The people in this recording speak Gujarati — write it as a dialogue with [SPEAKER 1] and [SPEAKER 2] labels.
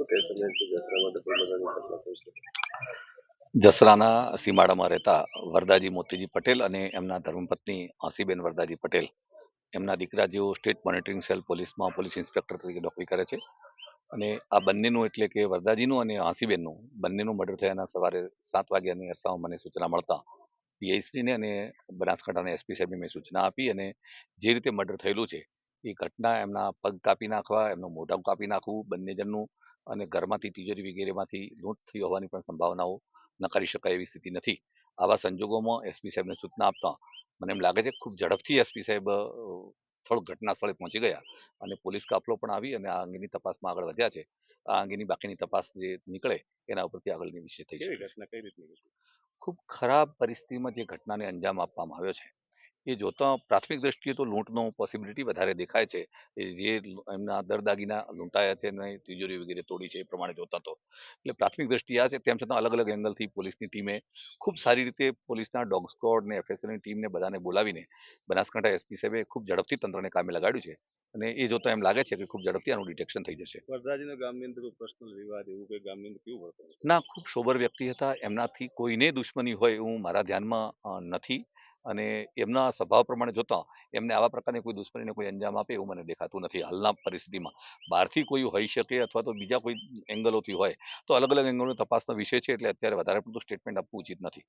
[SPEAKER 1] જણાવશો કે તમે જસરામાં કોઈ પ્રકારની તપાસ થઈ છે?
[SPEAKER 2] જસરાના સીમાડામાં રહેતા વરદાજી મોતીજી પટેલ અને એમના ધર્મપત્ની આંસીબેન વરદાજી પટેલ, એમના દીકરા જેઓ સ્ટેટ મોનિટરિંગ સેલ પોલીસમાં પોલીસ ઇન્સ્પેક્ટર તરીકે નોકરી કરે છે. અને આ બંનેનું એટલે કે વરદાજીનું અને આંસીબેનનું બંનેનું મર્ડર થયાના સવારે 7 વાગ્યાની અરસામાં મને સૂચના મળતા પીઆઈશ્રીને અને બનાસકાંઠાના એસપી સાહેબને મેં સૂચના આપી અને જે રીતે મર્ડર થયેલું છે એ ઘટના એમના પગ કાપી નાખવા, એમનું મોઢું કાપી નાખવું, બંને જણનું, અને ઘરમાંથી તિજોરી વગેરેમાંથી લૂંટ થઈ હોવાની પણ સંભાવનાઓ નકારી શકાય એવી સ્થિતિ નથી. આવા સંજોગોમાં એસપી સાહેબને સૂચના આપતા મને એમ લાગે છે ખૂબ ઝડપથી એસપી સાહેબ ઘટના સ્થળે પહોંચી ગયા અને પોલીસ કાફલો પણ આવી અને આ અંગેની તપાસમાં આગળ વધ્યા છે. આ અંગેની બાકીની તપાસ જે નીકળે એના ઉપરથી આગળની વિષય થઈ
[SPEAKER 1] કેવી
[SPEAKER 2] શકે.
[SPEAKER 1] ઘટના કઈ રીતની ઘટના?
[SPEAKER 2] ખૂબ ખરાબ પરિસ્થિતિમાં જે ઘટનાને અંજામ આપવામાં આવ્યો છે એ જોતા પ્રાથમિક દ્રષ્ટિએ તો લૂંટનો પોસિબિલિટી વધારે દેખાય છે. એ જે એમના દરદાગીના લૂંટાયા છે અને તિજોરી વગેરે તોડી છે એ પ્રમાણે જોતા તો એટલે પ્રાથમિક દ્રષ્ટિએ આ છે. તેમ છતાં અલગ અલગ એંગલથી પોલીસની ટીમે ખૂબ સારી રીતે પોલીસના ડોગ સ્ક્વોડ ને એફએસએલની ટીમને બધાને બોલાવીને બનાસકાંઠા એસપી સાહેબે ખૂબ ઝડપથી તંત્રને કામે લગાડ્યું છે અને એ જોતા એમ લાગે છે કે ખૂબ ઝડપથી આનું ડિટેક્શન થઈ જશે.
[SPEAKER 1] વરરાજીનો ગામની અંદર કોઈ પર્સનલ વિવાદ એવું કોઈ ગામની અંદર કેવું વર્તન હતું?
[SPEAKER 2] ના, ખૂબ સોબર વ્યક્તિ હતા. એમનાથી કોઈને દુશ્મની હોય એવું મારા ધ્યાનમાં નથી. અને એમના સ્વભાવ પ્રમાણે જોતા એમને આવા પ્રકારની કોઈ દુશ્મનીને કોઈ અંજામ આપે એવું મને દેખાતું નથી હાલના પરિસ્થિતિમાં. બહારથી કોઈ હોઈ શકે અથવા તો બીજા કોઈ એંગલોથી હોય તો અલગ અલગ એંગલોની તપાસનો વિષય છે, એટલે અત્યારે વધારે પડતું સ્ટેટમેન્ટ આપવું ઉચિત નથી.